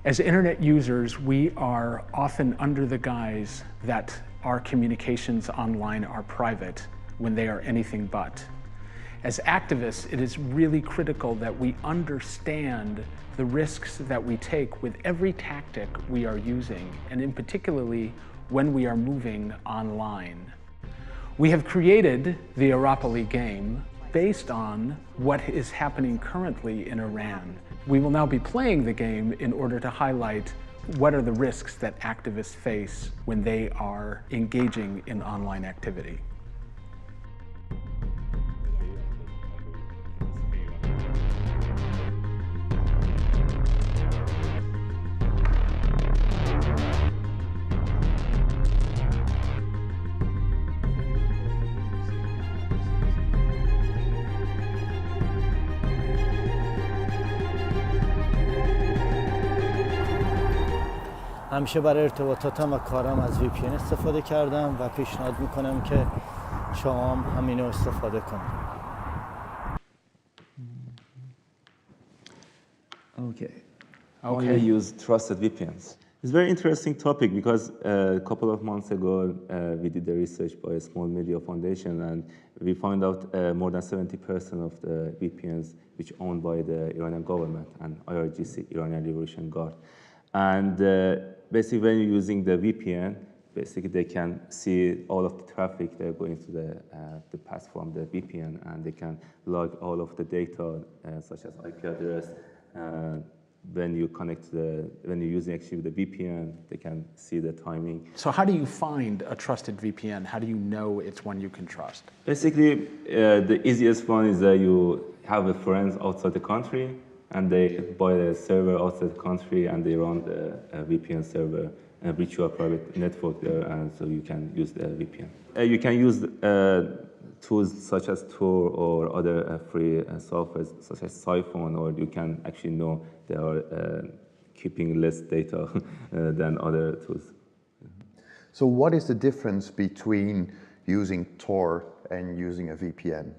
As internet users, we are often under the guise that our communications online are private when they are anything but. As activists, it is really critical that we understand the risks that we take with every tactic we are using, and in particularly when we are moving online. We have created the Iropoly game based on what is happening currently in Iran. We will now be playing the game in order to highlight what are the risks that activists face when they are engaging in online activity. همیشه برای ارتباطاتم و کارم از VPN استفاده کردم و پیشنهاد میکنم که شما هم همینو استفاده کنید. Okay. Only use trusted VPNs. It's a very interesting topic because a couple of months ago we did the research by a small media foundation and we found out more than 70% of the VPNs which owned by the Iranian government and IRGC, Iranian Liberation Guard. And basically when you're using the VPN, basically they can see all of the traffic they're going to the path from the VPN, and they can log all of the data such as IP address. When you connect when you're using actually the VPN, they can see the timing. So how do you find a trusted VPN? How do you know it's one you can trust? Basically, the easiest one is that you have a friend outside the country and they buy a server outside the country and they run the VPN server and virtual private network there, and so you can use the VPN. You can use tools such as Tor or other free software such as Siphon, or you can actually know they are keeping less data than other tools. So what is the difference between using Tor and using a VPN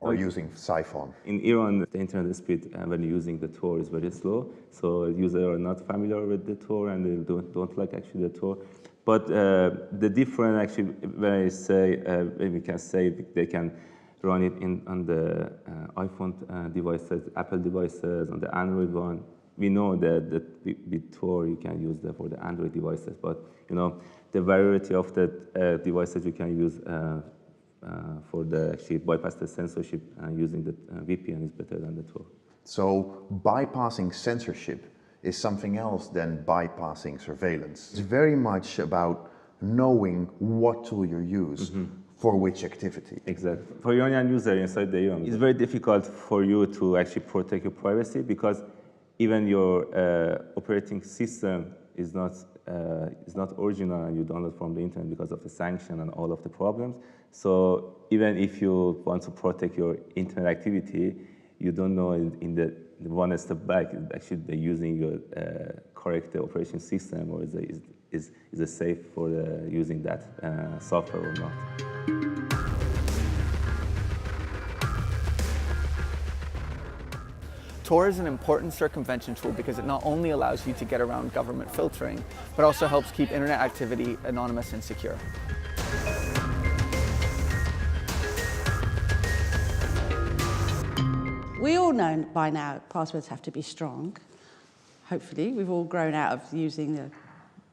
or using Siphon? In Iran, the internet speed when using the Tor is very slow, so users are not familiar with the Tor and they don't like actually the Tor. But the difference actually, when I say, we can say they can run it on the iPhone devices, Apple devices, on the Android one. We know that with Tor you can use that for the Android devices, but you know the variety of the devices you can use for the actually bypass the censorship using the VPN is better than the Tor. So bypassing censorship is something else than bypassing surveillance. It's very much about knowing what tool you use for which activity. Exactly. For Iranian user inside the Iran, it's very difficult for you to actually protect your privacy because even your operating system is not original and you download from the internet because of the sanction and all of the problems. So even if you want to protect your internet activity, you don't know in the one step back, actually they're using your correct operation system, or is it safe for using that software or not. Tor is an important circumvention tool because it not only allows you to get around government filtering, but also helps keep internet activity anonymous and secure. We all know by now passwords have to be strong. Hopefully, we've all grown out of using the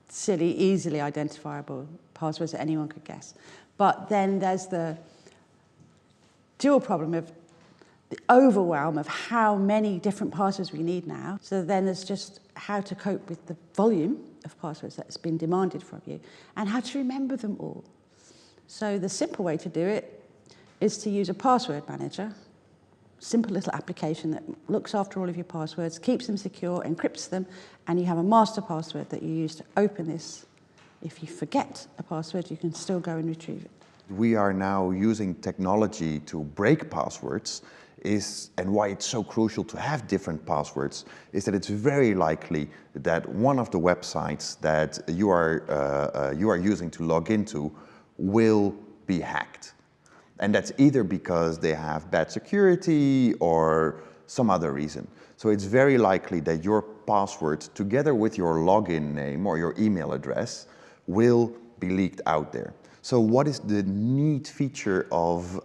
silly, easily identifiable passwords that anyone could guess. But then there's the dual problem of the overwhelm of how many different passwords we need now. So then there's just how to cope with the volume of passwords that's been demanded from you and how to remember them all. So the simple way to do it is to use a password manager. Simple little application that looks after all of your passwords, keeps them secure, encrypts them, and you have a master password that you use to open this. If you forget a password, you can still go and retrieve it. We are now using technology to break passwords, and why it's so crucial to have different passwords is that it's very likely that one of the websites that you are using to log into will be hacked. And that's either because they have bad security or some other reason. So it's very likely that your password, together with your login name or your email address, will be leaked out there. So what is the neat feature of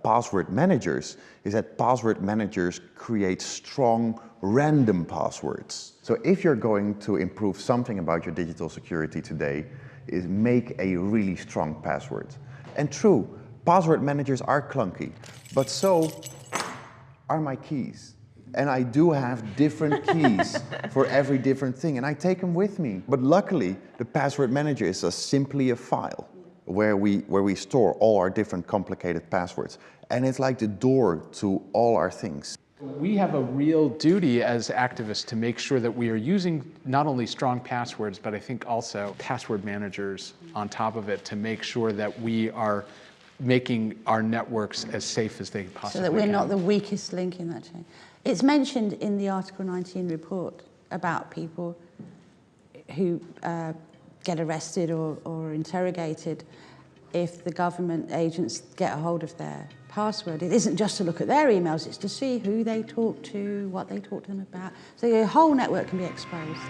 password managers is that password managers create strong random passwords. So if you're going to improve something about your digital security today, is make a really strong password. And true, password managers are clunky, but so are my keys. And I do have different keys for every different thing, and I take them with me. But luckily, the password manager is simply a file where we store all our different complicated passwords. And it's like the door to all our things. We have a real duty as activists to make sure that we are using not only strong passwords, but I think also password managers on top of it to make sure that we are making our networks as safe as they possibly can. So that we're not the weakest link in that chain. It's mentioned in the Article 19 report about people who get arrested or interrogated if the government agents get a hold of their password. It isn't just to look at their emails, it's to see who they talk to, what they talk to them about. So your whole network can be exposed.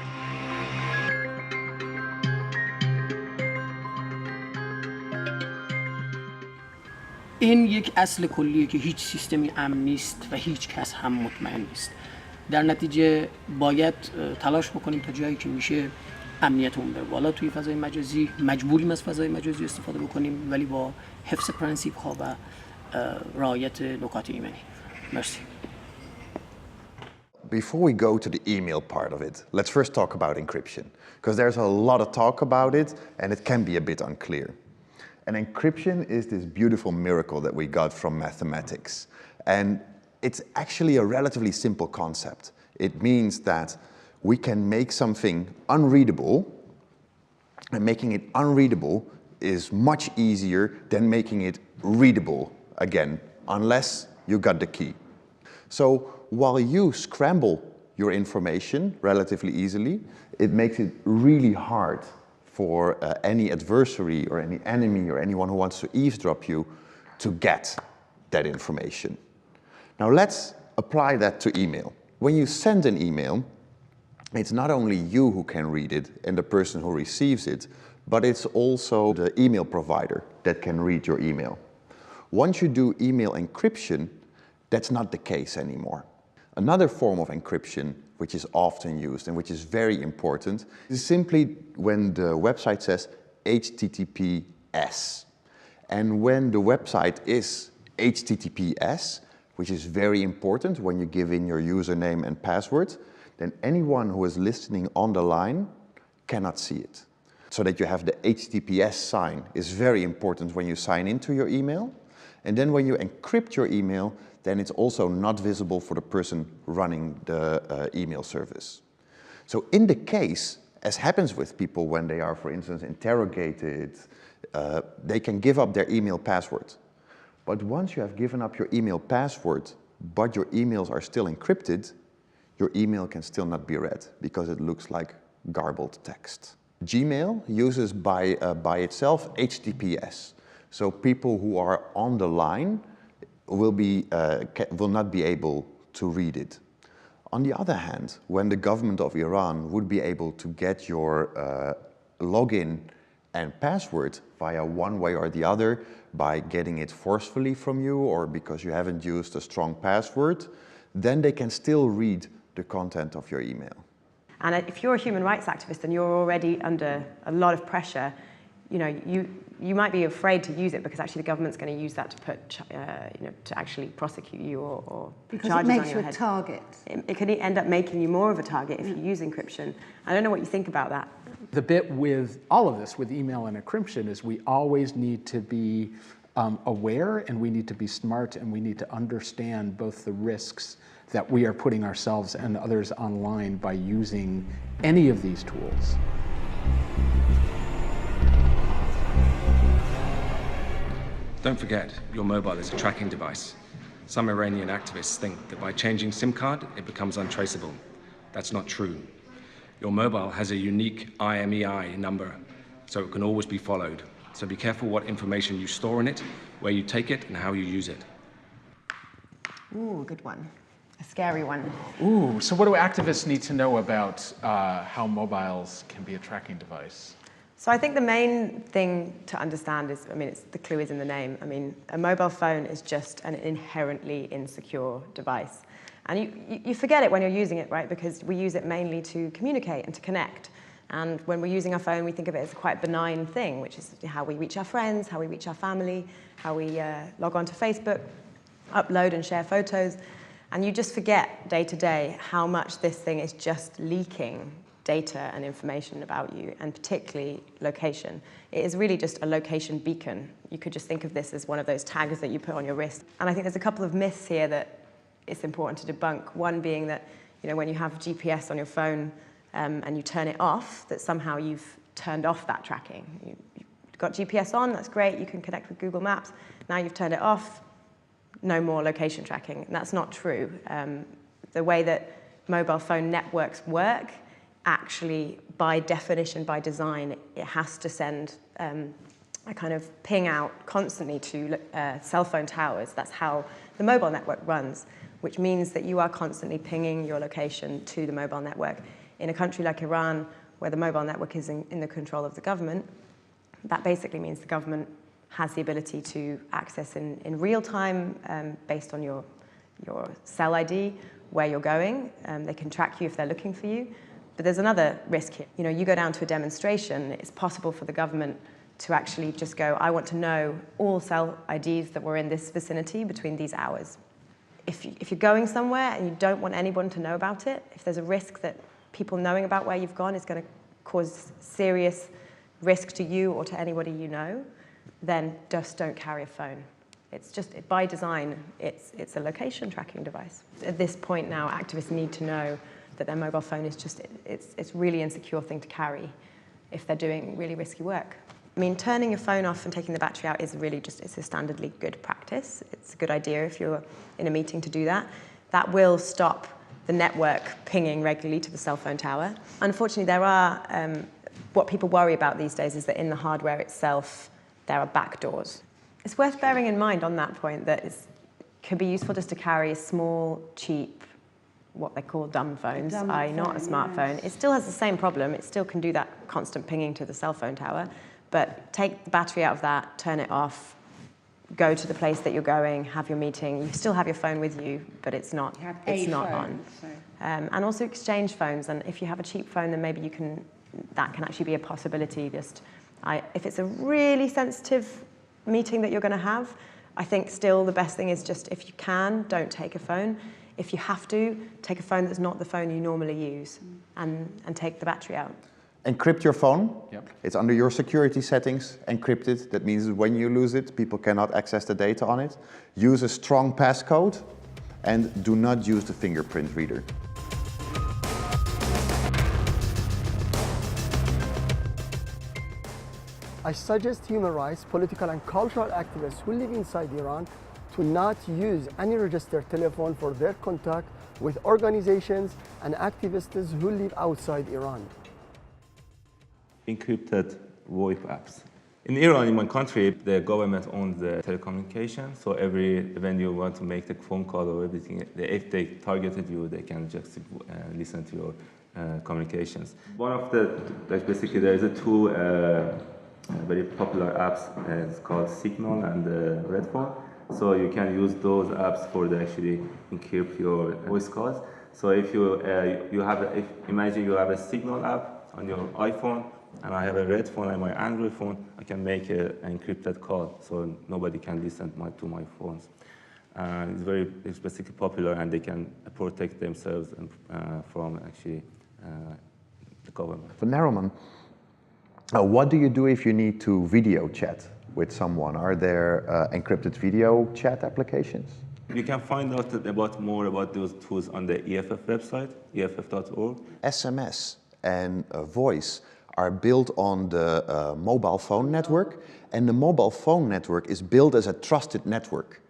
این یک اصل کلیه که هیچ سیستمی امن نیست و هیچ کس هم مطمئن نیست. در نتیجه باید تلاش بکنیم تا جایی که میشه امنیتمون بره بالا توی فضای مجازی، مجبوریم از فضای مجازی استفاده بکنیم ولی با حفظ پرنسیپ ها و رعایت نکات ایمنی. مرسی. Before we go to the email part of it, let's first talk about encryption, because there's a lot of talk about it and it can be a bit unclear. And encryption is this beautiful miracle that we got from mathematics. And it's actually a relatively simple concept. It means that we can make something unreadable, and making it unreadable is much easier than making it readable again, unless you got the key. So while you scramble your information relatively easily, it makes it really hard for any adversary or any enemy or anyone who wants to eavesdrop you to get that information. Now let's apply that to email. When you send an email, it's not only you who can read it and the person who receives it, but it's also the email provider that can read your email. Once you do email encryption, that's not the case anymore. Another form of encryption, which is often used and which is very important, is simply when the website says HTTPS. And when the website is HTTPS, which is very important when you give in your username and password, then anyone who is listening on the line cannot see it. So that you have the HTTPS sign is very important when you sign into your email. And then when you encrypt your email, then it's also not visible for the person running the email service. So in the case, as happens with people when they are, for instance, interrogated, they can give up their email password. But once you have given up your email password, but your emails are still encrypted, your email can still not be read because it looks like garbled text. Gmail uses by itself HTTPS. So people who are on the line will not be able to read it. On the other hand, when the government of Iran would be able to get your login and password via one way or the other, by getting it forcefully from you or because you haven't used a strong password, then they can still read the content of your email. And if you're a human rights activist and you're already under a lot of pressure, you might be afraid to use it because actually the government's going to use that to put, to actually prosecute you or because charges it on makes your you a head. target. It could end up making you more of a target if you use encryption. I don't know what you think about that. The bit with all of this, with email and encryption, is we always need to be aware and we need to be smart and we need to understand both the risks that we are putting ourselves and others online by using any of these tools. Don't forget, your mobile is a tracking device. Some Iranian activists think that by changing SIM card, it becomes untraceable. That's not true. Your mobile has a unique IMEI number, so it can always be followed. So be careful what information you store in it, where you take it, and how you use it. Ooh, good one. a scary one. Ooh, so what do activists need to know about how mobiles can be a tracking device? So I think the main thing to understand is, the clue is in the name. A mobile phone is just an inherently insecure device. And you forget it when you're using it, right? Because we use it mainly to communicate and to connect. And when we're using our phone, we think of it as a quite benign thing, which is how we reach our friends, how we reach our family, how we log on to Facebook, upload and share photos. And you just forget day to day how much this thing is just leaking data and information about you, and particularly location. It is really just a location beacon. You could just think of this as one of those tags that you put on your wrist. And I think there's a couple of myths here that it's important to debunk. One being that, when you have GPS on your phone and you turn it off, that somehow you've turned off that tracking. You've got GPS on, that's great, you can connect with Google Maps. Now you've turned it off, no more location tracking. And that's not true. The way that mobile phone networks work, actually, by definition, by design, it has to send a kind of ping out constantly to cell phone towers. That's how the mobile network runs, which means that you are constantly pinging your location to the mobile network. In a country like Iran, where the mobile network is in the control of the government, that basically means the government has the ability to access in real time, based on your cell ID, where you're going. They can track you if they're looking for you. But there's another risk here. You go down to a demonstration, it's possible for the government to actually just go, I want to know all cell IDs that were in this vicinity between these hours. If you're going somewhere and you don't want anyone to know about it, if there's a risk that people knowing about where you've gone is going to cause serious risk to you or to anybody you know, then just don't carry a phone. It's just, by design, it's a location tracking device. At this point now, activists need to know that their mobile phone is just, it's really insecure thing to carry if they're doing really risky work. Turning your phone off and taking the battery out is really just, it's a standardly good practice. It's a good idea if you're in a meeting to do that. That will stop the network pinging regularly to the cell phone tower. Unfortunately, there are, what people worry about these days is that in the hardware itself, there are backdoors. It's worth bearing in mind on that point that it could be useful just to carry a small, cheap, what they call dumb phones, not a smartphone. Yes. It still has the same problem. It still can do that constant pinging to the cell phone tower. But take the battery out of that, turn it off, go to the place that you're going, have your meeting. You still have your phone with you, but it's not on. So. And also exchange phones. And if you have a cheap phone, then maybe that can actually be a possibility. If it's a really sensitive meeting that you're going to have, I think still the best thing is just, if you can, don't take a phone. If you have to, take a phone that's not the phone you normally use and take the battery out. Encrypt your phone. Yep. It's under your security settings, encrypted. That means when you lose it, people cannot access the data on it. Use a strong passcode and do not use the fingerprint reader. I suggest human rights, political and cultural activists who live inside Iran to not use any registered telephone for their contact with organizations and activists who live outside Iran. Encrypted VoIP apps. In Iran, in my country, the government owns the telecommunication, so when you want to make the phone call or everything, if they targeted you, they can just listen to your communications. One of basically there is two very popular apps, it's called Signal and Redphone. So you can use those apps for actually encrypt your voice calls. So if imagine you have a Signal app on your iPhone, and I have a Redphone on my Android phone, I can make an encrypted call, so nobody can listen to my phones. It's basically popular, and they can protect themselves from actually the government. For Nariman, what do you do if you need to video chat with someone? Are there encrypted video chat applications? You can find out more about those tools on the EFF website, eff.org. SMS and voice are built on the mobile phone network, and the mobile phone network is built as a trusted network,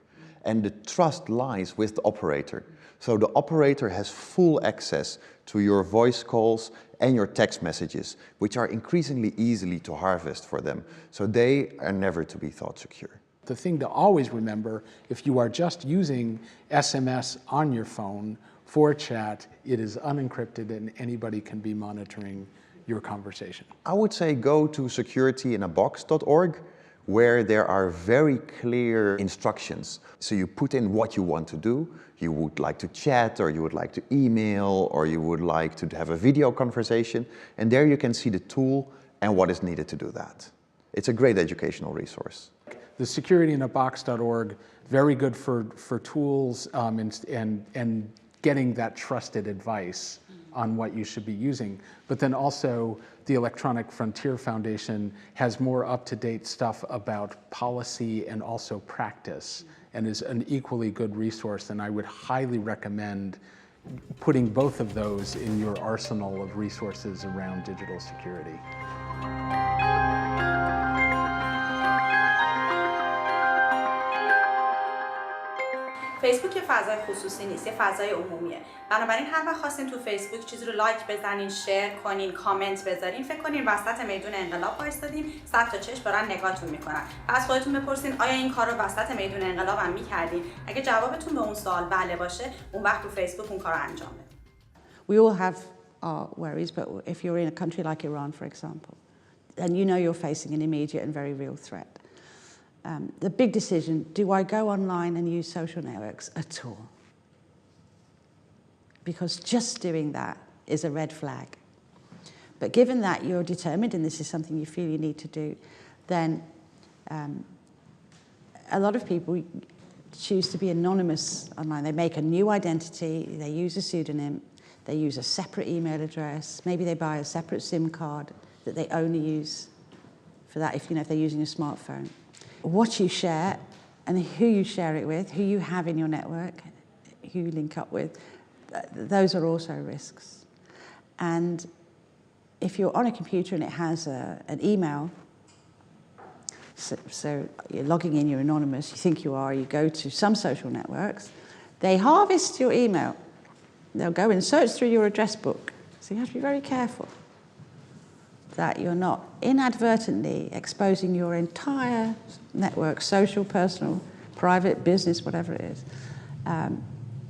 and the trust lies with the operator. So the operator has full access to your voice calls and your text messages, which are increasingly easily to harvest for them. So they are never to be thought secure. The thing to always remember, if you are just using SMS on your phone for chat, it is unencrypted and anybody can be monitoring your conversation. I would say go to securityinabox.org, where there are very clear instructions. So you put in what you want to do. You would like to chat, or you would like to email, or you would like to have a video conversation. And there you can see the tool and what is needed to do that. It's a great educational resource. The securityinabox.org, very good for tools and getting that trusted advice on what you should be using. But then also the Electronic Frontier Foundation has more up-to-date stuff about policy and also practice, and is an equally good resource, and I would highly recommend putting both of those in your arsenal of resources around digital security. فیسبوک یه فضای خصوصی نیست، یه فضای عمومیه. بنابراین هر وقت خواستین تو فیسبوک چیزی رو لایک بزنین، شیر کنین، کامنت بذارین، فکر کنین وسط میدون انقلاب وایسادین، 100 تا چشم دارن نگاهتون میکنن. از خودتون بپرسین آیا این کار رو وسط میدون انقلاب هم میکردین؟ اگه جوابتون به اون سوال بله باشه، اون وقت تو فیسبوک اون کارو انجام بدین. We all have our worries, but if you're in a country like Iran, for example, and you know you're facing an immediate and very real threat, the big decision, do I go online and use social networks at all? Because just doing that is a red flag. But given that you're determined and this is something you feel you need to do, then a lot of people choose to be anonymous online. They make a new identity, they use a pseudonym, they use a separate email address, maybe they buy a separate SIM card that they only use for that if they're using a smartphone. What you share and who you share it with, who you have in your network, who you link up with, those are also risks. And if you're on a computer and it has an email, so you're logging in, you're anonymous, you think you are, you go to some social networks, they harvest your email. They'll go and search through your address book. So you have to be very careful that you're not inadvertently exposing your entire network, social, personal, private, business, whatever it is,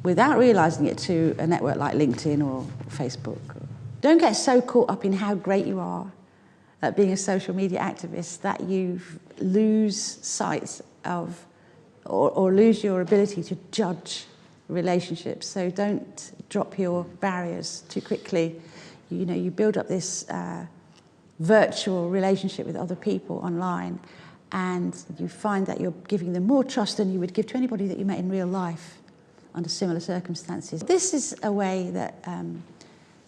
without realizing it to a network like LinkedIn or Facebook. Don't get so caught up in how great you are at being a social media activist that you lose sight of or lose your ability to judge relationships. So don't drop your barriers too quickly. You build up this virtual relationship with other people online, and you find that you're giving them more trust than you would give to anybody that you met in real life under similar circumstances. This is a way that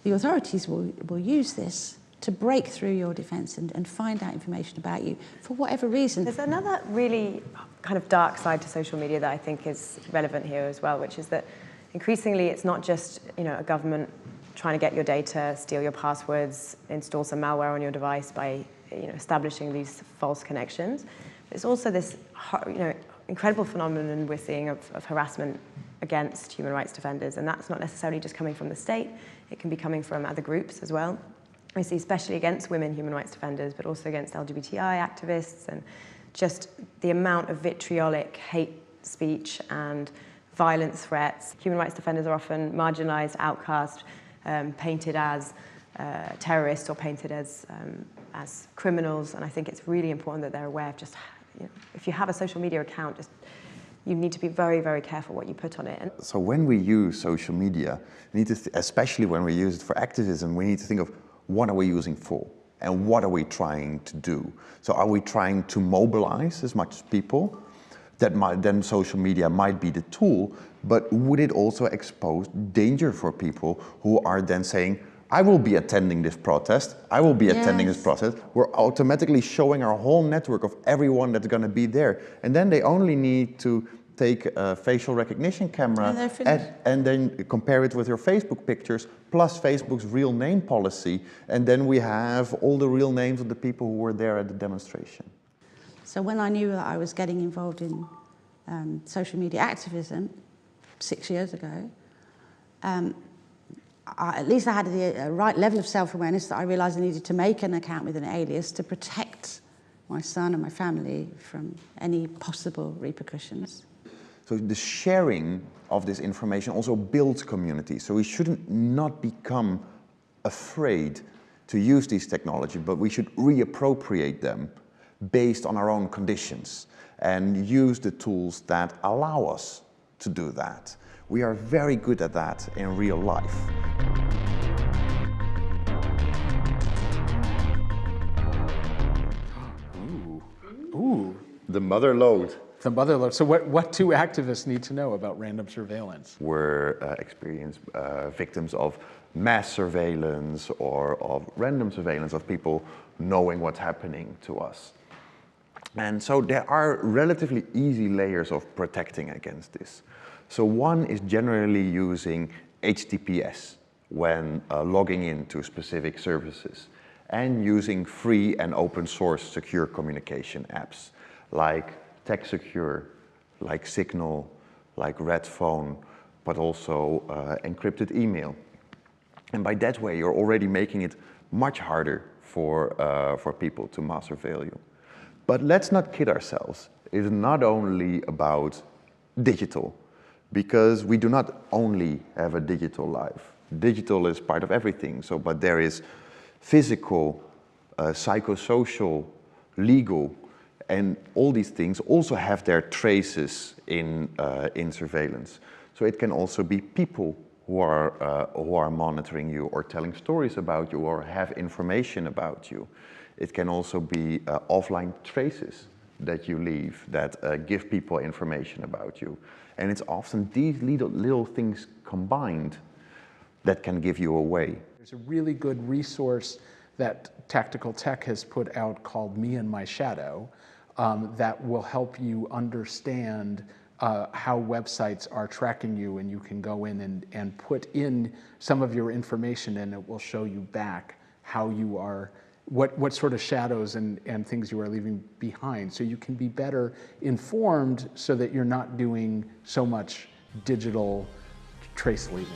the authorities will use this to break through your defense and find out information about you for whatever reason. There's another really kind of dark side to social media that I think is relevant here as well, which is that increasingly it's not just a government trying to get your data, steal your passwords, install some malware on your device by establishing these false connections. There's also this incredible phenomenon we're seeing of harassment against human rights defenders, and that's not necessarily just coming from the state, it can be coming from other groups as well. We see especially against women human rights defenders, but also against LGBTI activists, and just the amount of vitriolic hate speech and violent threats. Human rights defenders are often marginalized, outcast, painted as terrorists or painted as criminals, and I think it's really important that they're aware of just, if you have a social media account, you need to be very, very careful what you put on it. So when we use social media, we need to, especially when we use it for activism, we need to think of what are we using for and what are we trying to do. So are we trying to mobilize as much as people? Then social media might be the tool, but would it also expose danger for people who are then saying, I will be attending this protest, I will be attending this protest. We're automatically showing our whole network of everyone that's going to be there. And then they only need to take a facial recognition camera and then compare it with your Facebook pictures plus Facebook's real name policy. And then we have all the real names of the people who were there at the demonstration. So when I knew that I was getting involved in social media activism 6 years ago, at least I had the right level of self-awareness that I realised I needed to make an account with an alias to protect my son and my family from any possible repercussions. So the sharing of this information also builds community. So we shouldn't not become afraid to use these technology, but we should reappropriate them based on our own conditions and use the tools that allow us to do that. We are very good at that in real life. Ooh. The mother lode. The mother lode. So what do activists need to know about random surveillance? We're experienced victims of mass surveillance or of random surveillance of people knowing what's happening to us. And so there are relatively easy layers of protecting against this. So one is generally using HTTPS when logging into specific services, and using free and open source secure communication apps like TechSecure, like Signal, like Red Phone, but also encrypted email. And by that way, you're already making it much harder for people to mass surveil you. But let's not kid ourselves. It's not only about digital, because we do not only have a digital life. Digital is part of everything, but there is physical, psychosocial, legal, and all these things also have their traces in surveillance. So it can also be people who are monitoring you or telling stories about you or have information about you. It can also be offline traces that you leave that give people information about you. And it's often these little things combined that can give you away. There's a really good resource that Tactical Tech has put out called Me and My Shadow that will help you understand how websites are tracking you, and you can go in and put in some of your information, and it will show you back how you are, what sort of shadows and things you are leaving behind. So you can be better informed so that you're not doing so much digital trace leaving.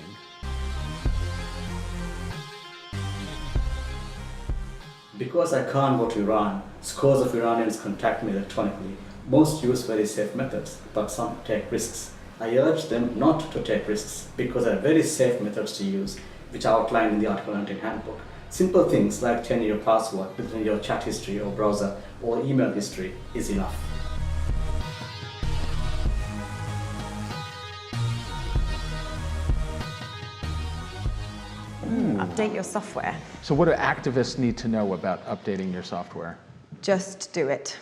Because I can't go to Iran, scores of Iranians contact me electronically. Most use very safe methods, but some take risks. I urge them not to take risks because there are very safe methods to use, which are outlined in the Article 19 handbook. Simple things like changing your password within your chat history or browser or email history is enough. Update your software. So what do activists need to know about updating your software? Just do it.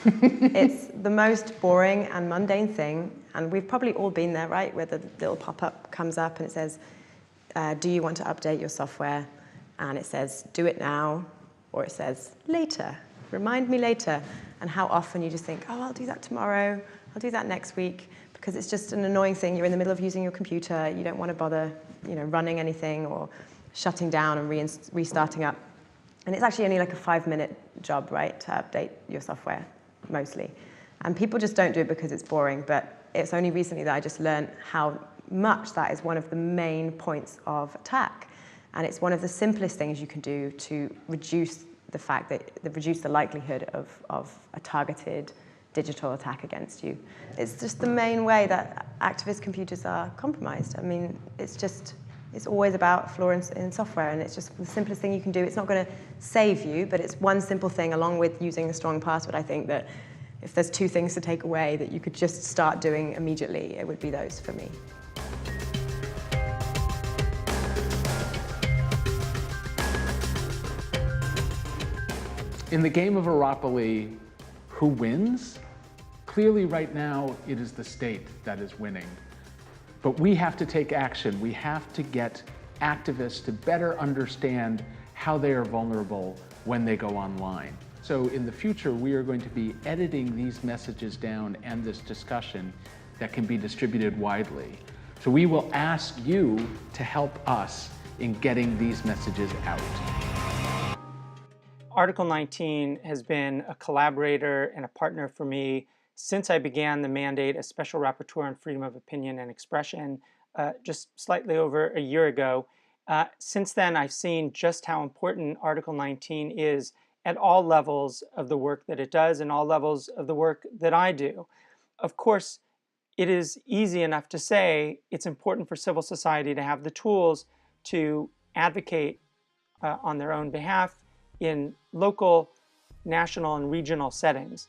It's the most boring and mundane thing, and we've probably all been there, right? Where the little pop-up comes up and it says, do you want to update your software? And it says, do it now, or it says, later, remind me later. And how often you just think, oh, I'll do that tomorrow, I'll do that next week, because it's just an annoying thing. You're in the middle of using your computer, you don't want to bother running anything or shutting down and restarting up. And it's actually only like a 5-minute job, right, to update your software, mostly. And people just don't do it because it's boring, but it's only recently that I just learned how much that is one of the main points of attack. And it's one of the simplest things you can do to reduce the likelihood of a targeted digital attack against you. It's just the main way that activist computers are compromised. I mean, it's always about flaw in software, and it's just the simplest thing you can do. It's not going to save you, but it's one simple thing, along with using a strong password. I think that if there's 2 things to take away that you could just start doing immediately, it would be those for me. In the game of Iropoly, who wins? Clearly right now, it is the state that is winning. But we have to take action. We have to get activists to better understand how they are vulnerable when they go online. So in the future, we are going to be editing these messages down and this discussion that can be distributed widely. So we will ask you to help us in getting these messages out. Article 19 has been a collaborator and a partner for me since I began the mandate as Special Rapporteur on Freedom of Opinion and Expression just slightly over a year ago. Since then, I've seen just how important Article 19 is at all levels of the work that it does and all levels of the work that I do. Of course, it is easy enough to say it's important for civil society to have the tools to advocate on their own behalf in local, national, and regional settings.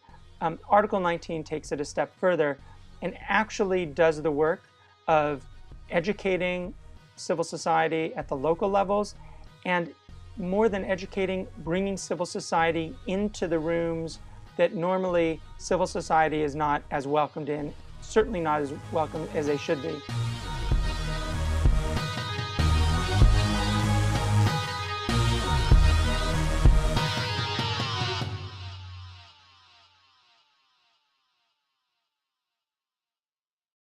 Article 19 takes it a step further and actually does the work of educating civil society at the local levels, and more than educating, bringing civil society into the rooms that normally civil society is not as welcomed in, certainly not as welcome as they should be.